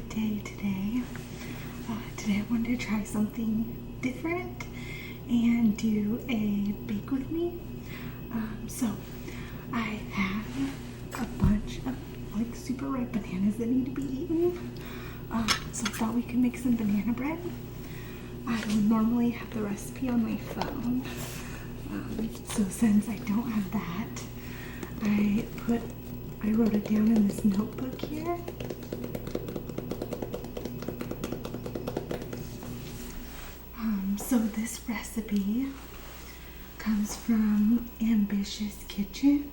good day today. Today I wanted to try something different and do a bake with me. So I have a bunch of like super ripe bananas that need to be eaten. So I thought we could make some banana bread. I would normally have the recipe on my phone. So since I don't have that, I wrote it down in this notebook here. So this recipe comes from Ambitious Kitchen,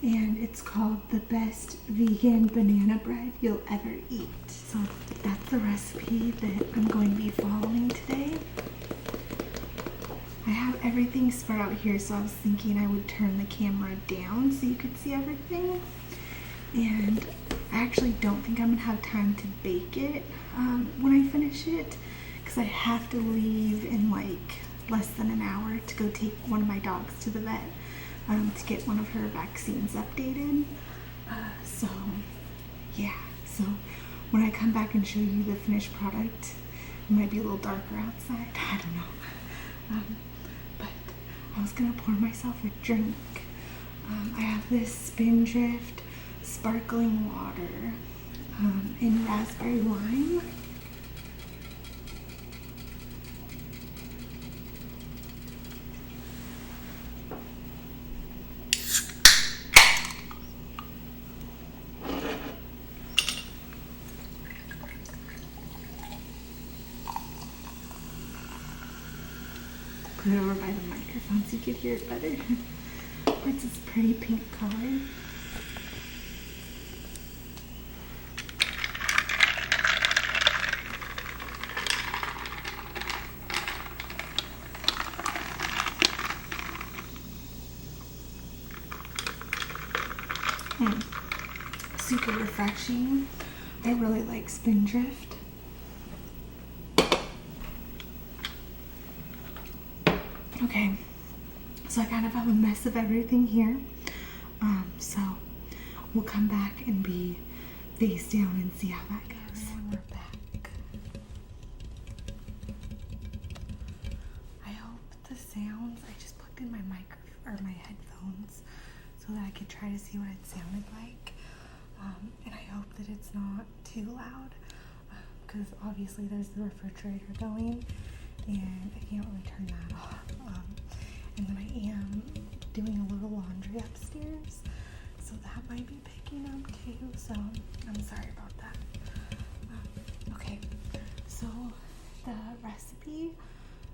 and it's called the best vegan banana bread you'll ever eat. So that's the recipe that I'm going to be following today. I have everything spread out here, so I was thinking I would turn the camera down so you could see everything. And I actually don't think I'm gonna have time to bake it when I finish it, because I have to leave in like less than an hour to go take one of my dogs to the vet to get one of her vaccines updated. So when I come back and show you the finished product, it might be a little darker outside. I don't know. But I was gonna pour myself a drink. I have this Spindrift sparkling water in raspberry lime. Put it over by the microphone so you could hear it better. It's this pretty pink color. Super refreshing. I really like Spindrift. Okay, so I kind of have a mess of everything here. So we'll come back and be face down and see how that goes. And we're back. I hope the sounds, I just plugged in my my headphones so that I could try to see what it sounded like. And I hope that it's not too loud, because obviously there's the refrigerator going and I can't really turn that off. And then I am doing a little laundry upstairs, so that might be picking up too, so I'm sorry about that. Okay, so the recipe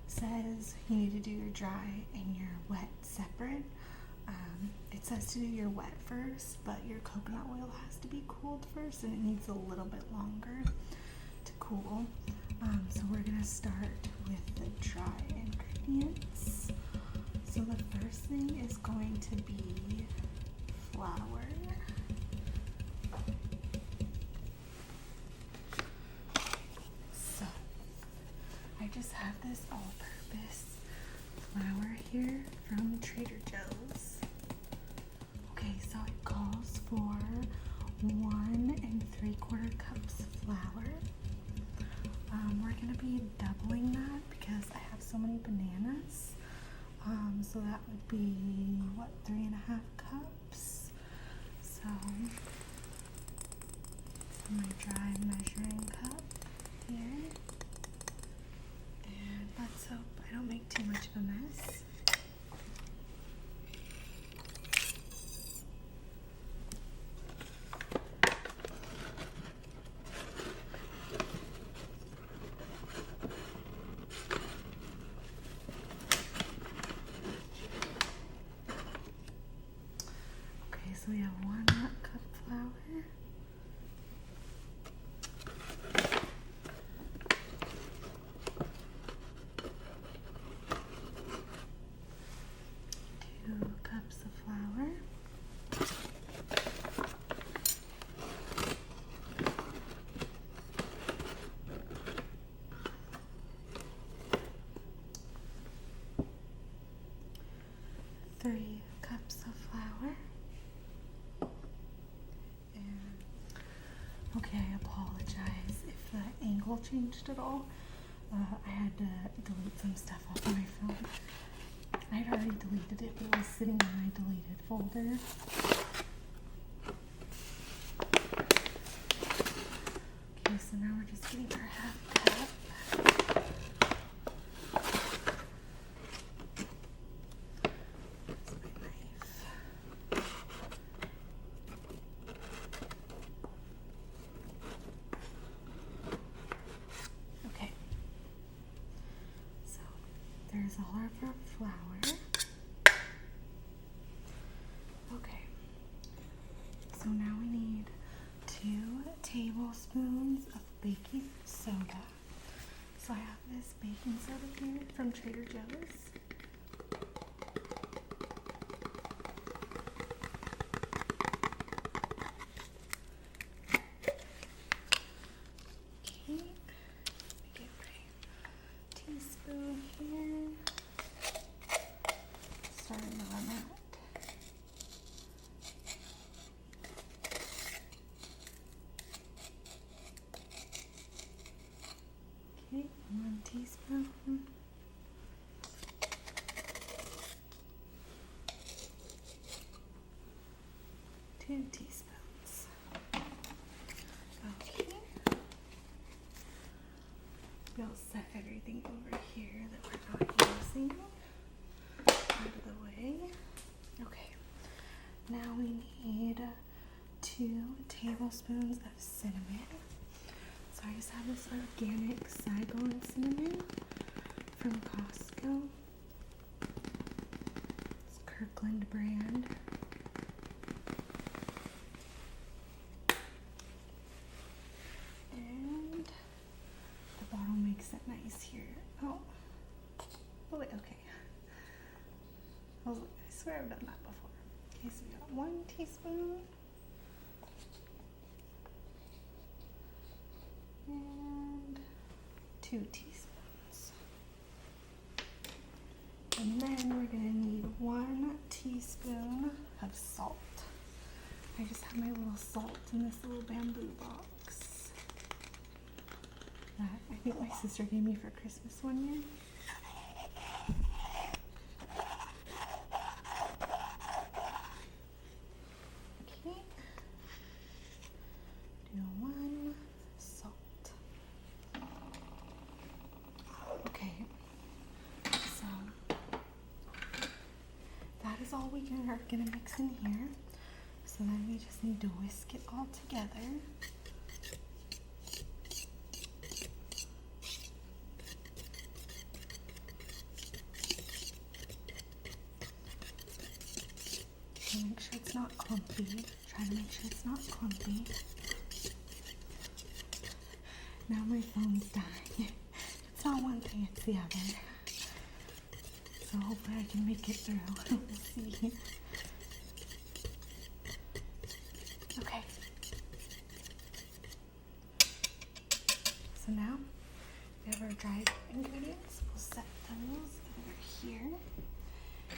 says you need to do your dry and your wet separate. It says to do your wet first, but your coconut oil has to be cooled first, and it needs a little bit longer to cool. So we're gonna start with the dry ingredients. So the first thing is going to be flour. So I just have this all-purpose flour here from Trader Joe's. Okay, so it calls for 1 3/4 cups of flour. We're gonna be doubling that because I have so many bananas. So that would be, what, 3.5 cups? So my dry measuring cup here. And let's hope I don't make too much of a mess. So we have 1 cup flour, 2 cups of flour, 3 cups of flour, and Okay, I apologize if the angle changed at all. I had to delete some stuff off my phone. I had already deleted it, but it was sitting in my deleted folder. Okay, so now we're just getting our half cup. Where's my knife? Okay. So there's all of our flour. Okay. So now we need 2 tablespoons of baking soda. So I have this baking soda here from Trader Joe's. Okay, get my teaspoon here. Starting to run out. Okay, 1 teaspoon. 2 teaspoons. Okay. We'll set everything over here that we're not using out of the way. Okay. Now we need 2 tablespoons of cinnamon. So I just have this organic Saigon cinnamon from Costco. It's Kirkland brand. And the bottle makes it nice here. Oh wait, okay. I swear I've done that before. Okay, so we got 1 teaspoon. And 2 teaspoons. And then we're gonna need 1 teaspoon of salt. I just have my little salt in this little bamboo box that I think my sister gave me for Christmas one year. Okay. Do 1 salt. Okay. So that is all we are gonna mix in here. So then we just need to whisk it all together. So make sure it's not clumpy. Try to make sure it's not clumpy. Now my phone's dying. It's not one thing, it's the other. So hopefully I can make it through. We'll see. Okay. So now we have our dried ingredients. We'll set those over here.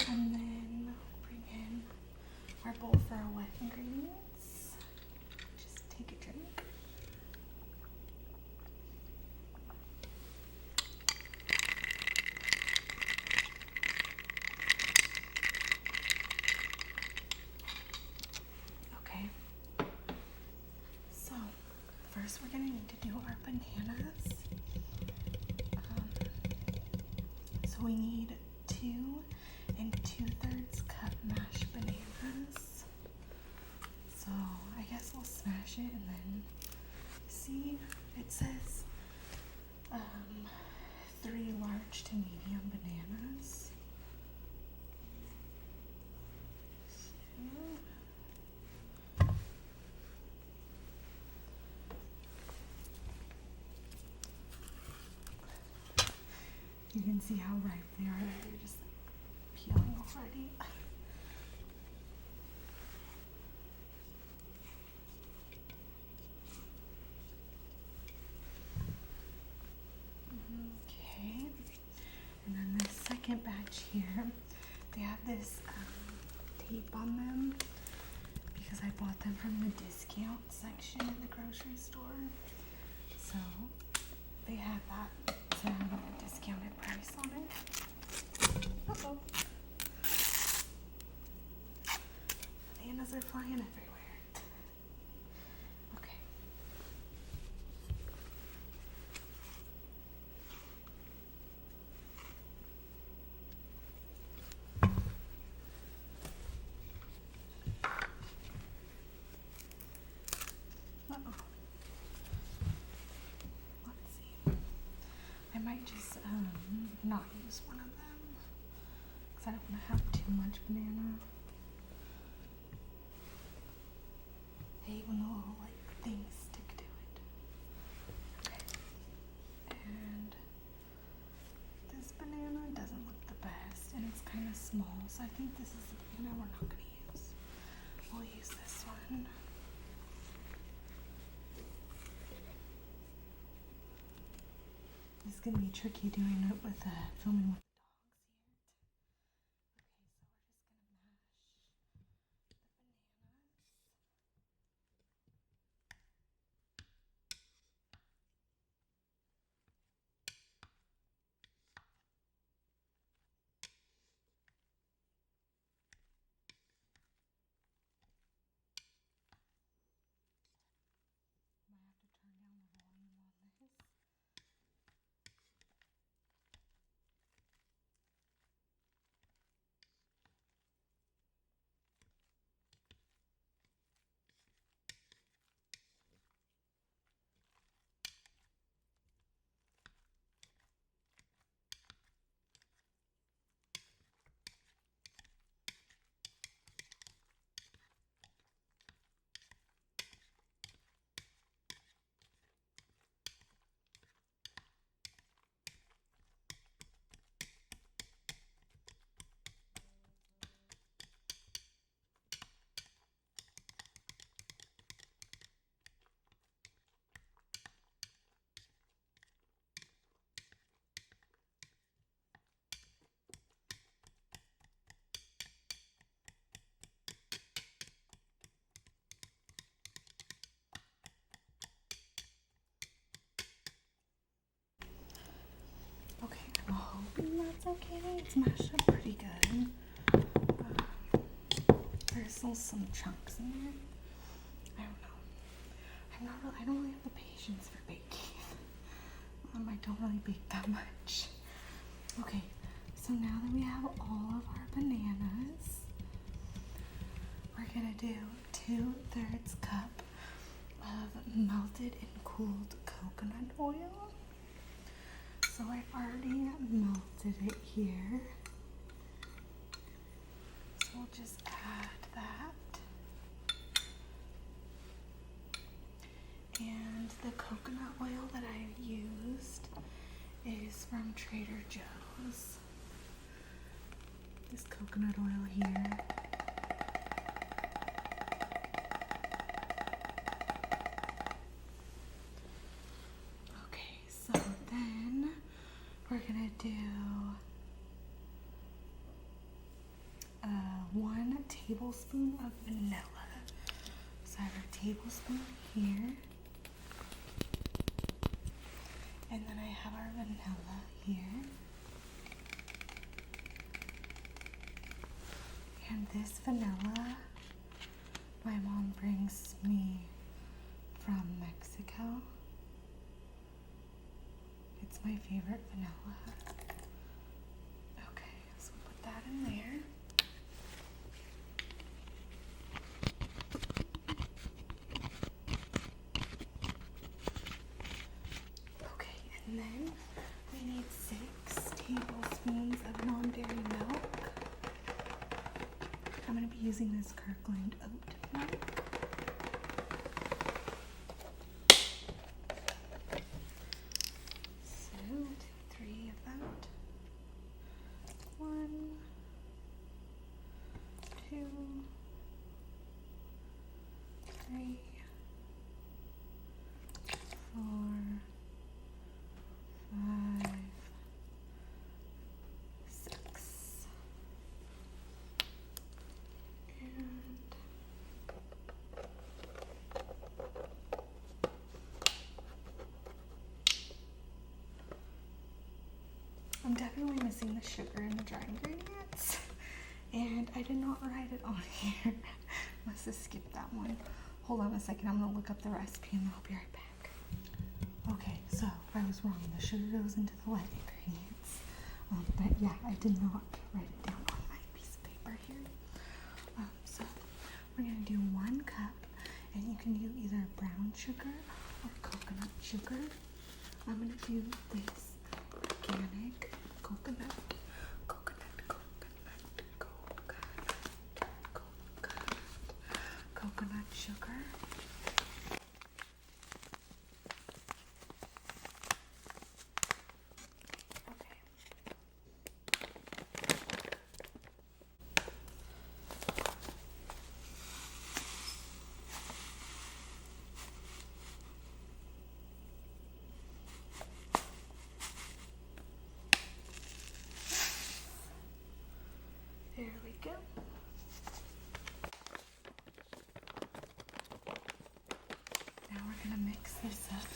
And then bring in our bowl for our wet ingredients. Just take a drink. Okay. So first we're gonna need to do our bananas. So we need 2 2/3 cup mashed bananas. So I guess we'll smash it and then see. It says 3 large to medium bananas. You can see how ripe they are. They're just peeling already. Okay. And then the second batch here, they have this tape on them because I bought them from the discount section in the grocery store. So they had that discounted price on it. Uh-oh. Bananas are flying everywhere. Okay. Uh-oh. Let's see. I might just not use one of them because I don't want to have too much banana. I hate when the little like things stick to it. Okay. And this banana doesn't look the best and it's kind of small, so I think this is the banana we're not going to use. We'll use this one. It's going to be tricky doing it with filming with the dogs here. Okay, so we're just going to mash the bananas. Might have to turn down the volume on this. Okay, I'm hoping that's okay. It's mashed up pretty good. There's still some chunks in there. I don't know. I don't really have the patience for baking. I don't really bake that much. Okay, so now that we have all of our bananas, we're gonna do 2/3 cup of melted and cooled coconut oil. So I've already melted it here. So we'll just add that. And the coconut oil that I used is from Trader Joe's. This coconut oil here. Okay, so then we're gonna do 1 tablespoon of vanilla. So I have a tablespoon here. And then I have our vanilla here. And this vanilla, my mom brings me from Mexico. It's my favorite vanilla. Okay, so we'll put that in there. Okay, and then we need 6 tablespoons of non-dairy milk. I'm going to be using this Kirkland oat milk. So, 2, 3 of that. 1, 2, 3, 4, 5, 6. And definitely missing the sugar and the dry ingredients. And I did not write it on here. Must have skipped that one. Hold on a second, I'm gonna look up the recipe and I'll be right back. Okay, so I was wrong. The sugar goes into the wet ingredients. But yeah, I did not write it down on my piece of paper here. So we're gonna do 1 cup, and you can do either brown sugar or coconut sugar. I'm gonna do this organic coconut sugar. Okay. There we go. Now we're gonna mix this up.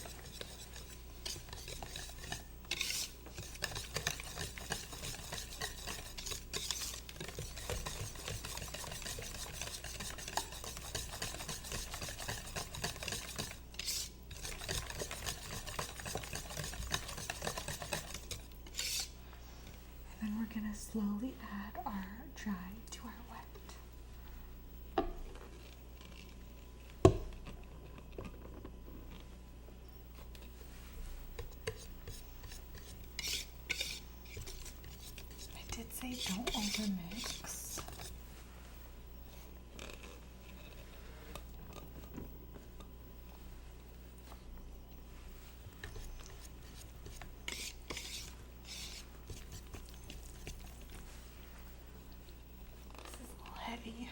And then we're gonna slowly add our dry to our wet. I did say don't overmix. Heavy.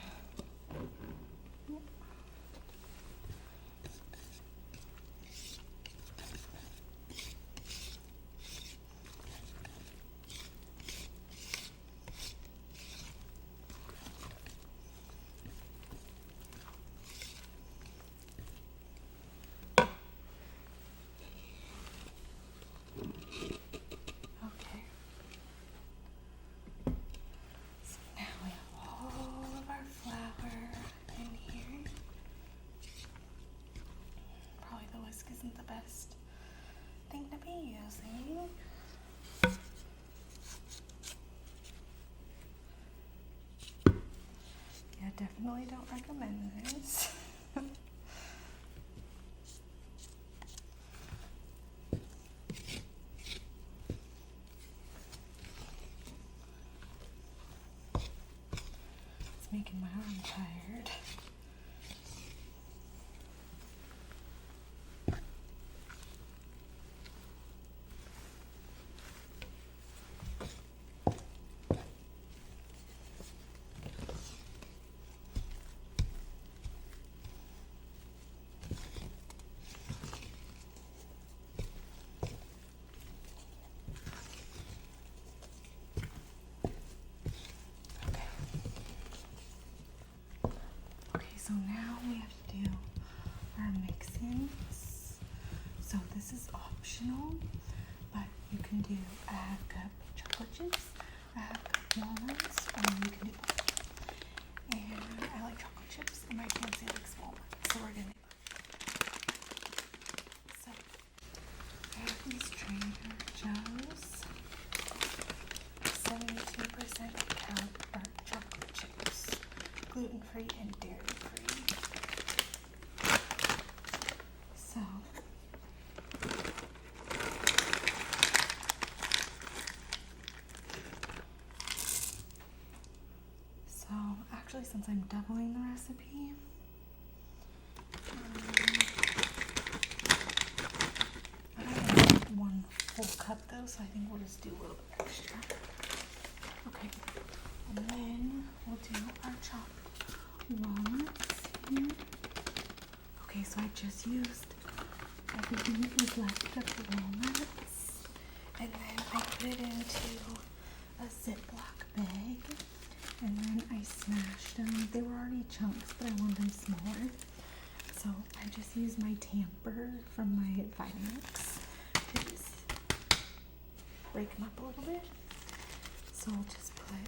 Okay. So now we have all of our flour in here. Probably the whisk isn't the best thing to be using. Yeah, definitely don't recommend this. It's making my arm tired. So now we have to do our mix-ins. So this is optional, but you can do a half cup chocolate chips, a half cup walnuts, or you can do both. And I like chocolate chips, and my fiance likes walnuts, so we're gonna do both. So I have these Trader Joe's 72% chocolate chips, gluten-free and dairy-free. So actually, since I'm doubling the recipe, I don't need 1 full cup though, so I think we'll just do a little bit extra. Okay, and then we'll do our chopped walnuts here. Okay, so I just used everything that was left of the walnuts, and then I put it into a Ziploc bag, and then I smashed them. They were already chunks, but I want them smaller, so I just used my tamper from my Vitamix to just break them up a little bit. So we'll just put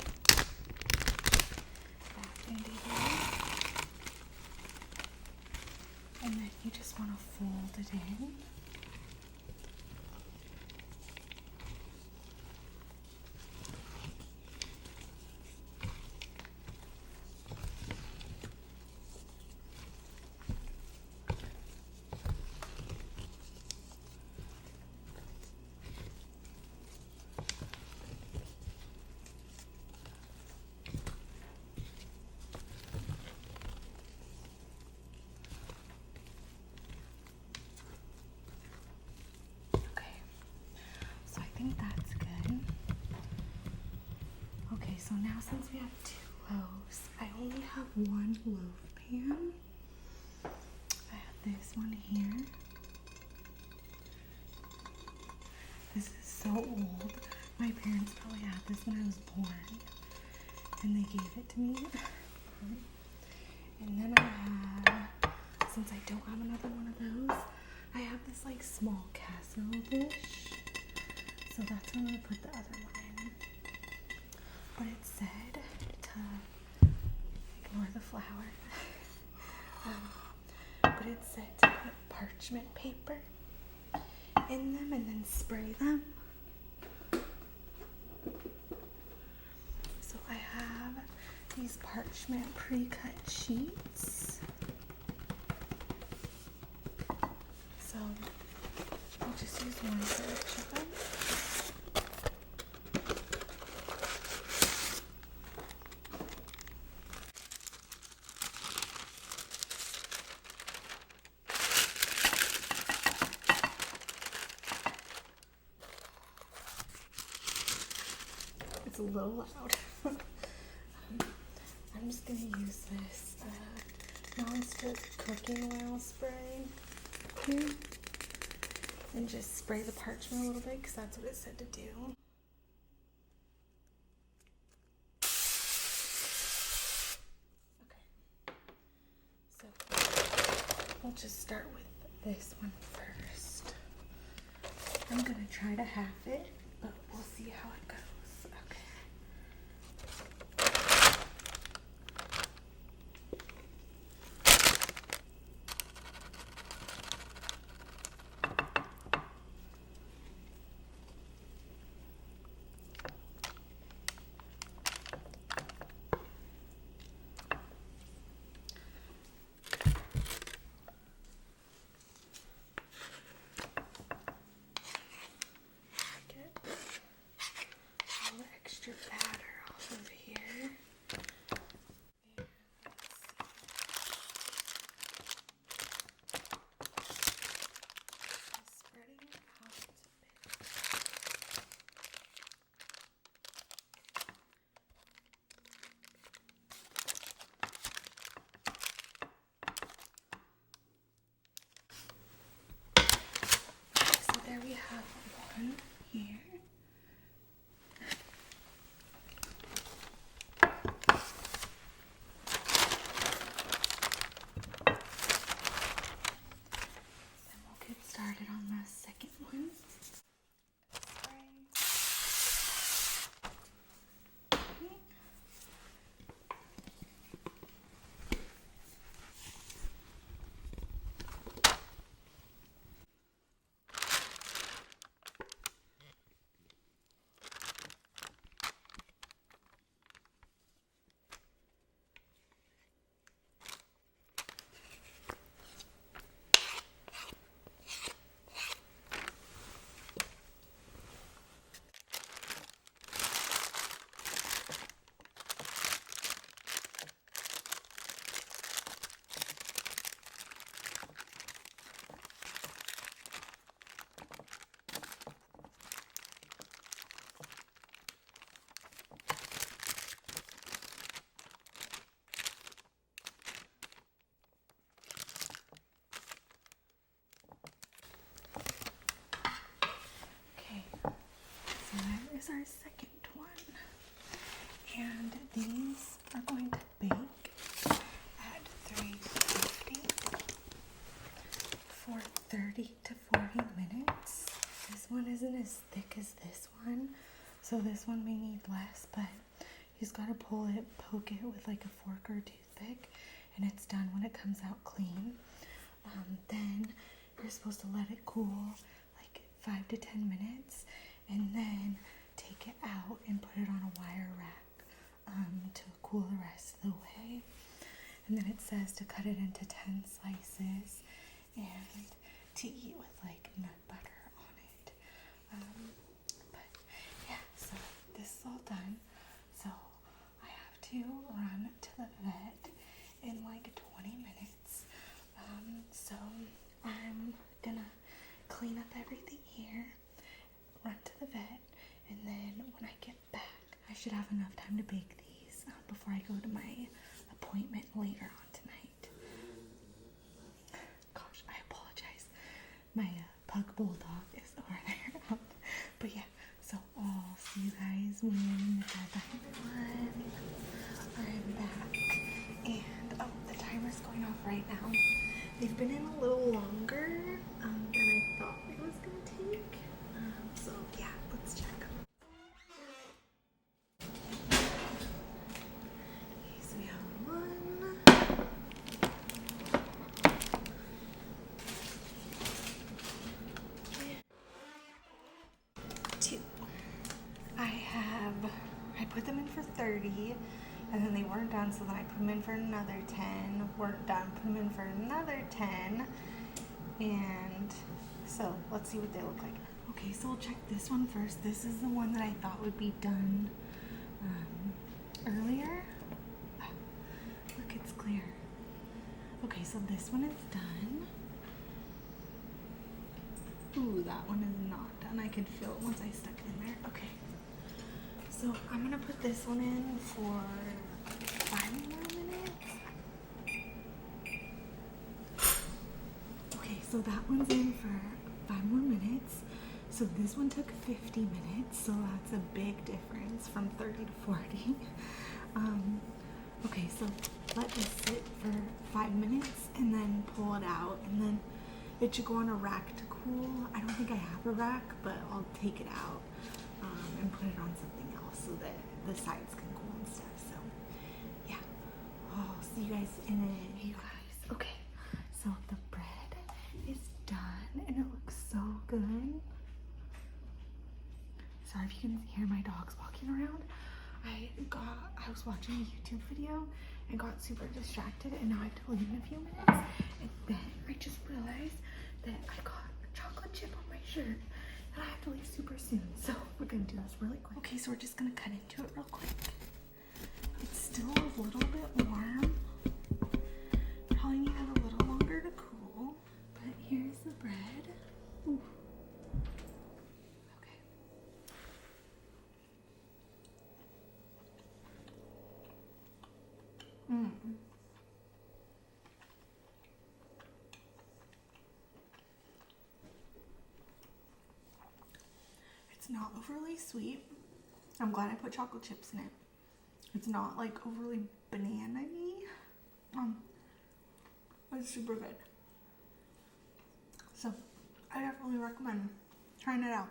that into here. And then you just want to fold it in. I think that's good. Okay, so now since we have 2 loaves, I only have 1 loaf pan. I have this one here. This is so old. My parents probably had this when I was born, and they gave it to me. And then I have, since I don't have another one of those, I have this like small casserole dish. So that's when I'm gonna put the other one in. But it said to ignore the flour. But it said to put parchment paper in them and then spray them. So I have these parchment pre-cut sheets. So I'll just use one for each of them. It's a little loud. I'm just going to use this non-stick cooking oil spray here and just spray the parchment a little bit because that's what it said to do. Okay, so we'll just start with this one first. I'm going to try to half it, but we'll see how it goes. Extra batter off of here. Just spreading it out a bit. So there we have one here. Started on the second one. Is our second one, and these are going to bake at 350 for 30 to 40 minutes. This one isn't as thick as this one, So this one may need less, but you just gotta poke it with like a fork or a toothpick, and it's done when it comes out clean. Then you're supposed to let it cool like 5 to 10 minutes, and then take it out and put it on a wire rack to cool the rest of the way. And then it says to cut it into 10 slices and to eat with like nut butter on it. But yeah, so this is all done. So I have to run to the vet in like 20 minutes. So I'm gonna clean up everything here, run to the vet, and then when I get back, I should have enough time to bake these before I go to my appointment later on tonight. Gosh, I apologize. My pug bulldog is over there. But yeah, so I'll see you guys when I get back. I'm back, and the timer's going off right now. They've been in a little longer than I thought it was gonna take. So yeah, let's check. Okay, so we have 1, 2. I put them in for 30, and then they weren't done, so then I put them in for another 10. Weren't done, put them in for another 10. And so let's see what they look like. Okay, so we'll check this one first. This is the one that I thought would be done earlier. Look, it's clear. Okay, so this one is done. Ooh, that one is not done. I could feel it once I stuck it in there. Okay. So I'm gonna put this one in for 5 more minutes. Okay, so that one's in for 5 more minutes. So this one took 50 minutes, so that's a big difference from 30 to 40. Okay, so let this sit for 5 minutes and then pull it out, and then it should go on a rack to cool. I don't think I have a rack, but I'll take it out and put it on something else so that the sides can cool and stuff. So yeah, I'll see you guys in a. Hey you guys, okay, so the bread is done and it looks so good. Sorry if you can hear my dogs walking around. I was watching a YouTube video and got super distracted, and now I have to leave in a few minutes. And then I just realized that I got a chocolate chip on my shirt and I have to leave super soon. So we're gonna do this really quick. Okay, so we're just gonna cut into it real quick. It's still a little bit warm. Probably need it a little longer to cool. But here's the bread. Ooh. It's not overly sweet. I'm glad I put chocolate chips in it. It's not like overly banana-y. It's super good. So I definitely recommend trying it out.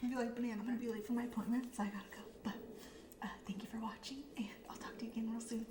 If you like banana, I'm gonna be late for my appointment, so I gotta go. But thank you for watching, and I'll talk to you again real soon.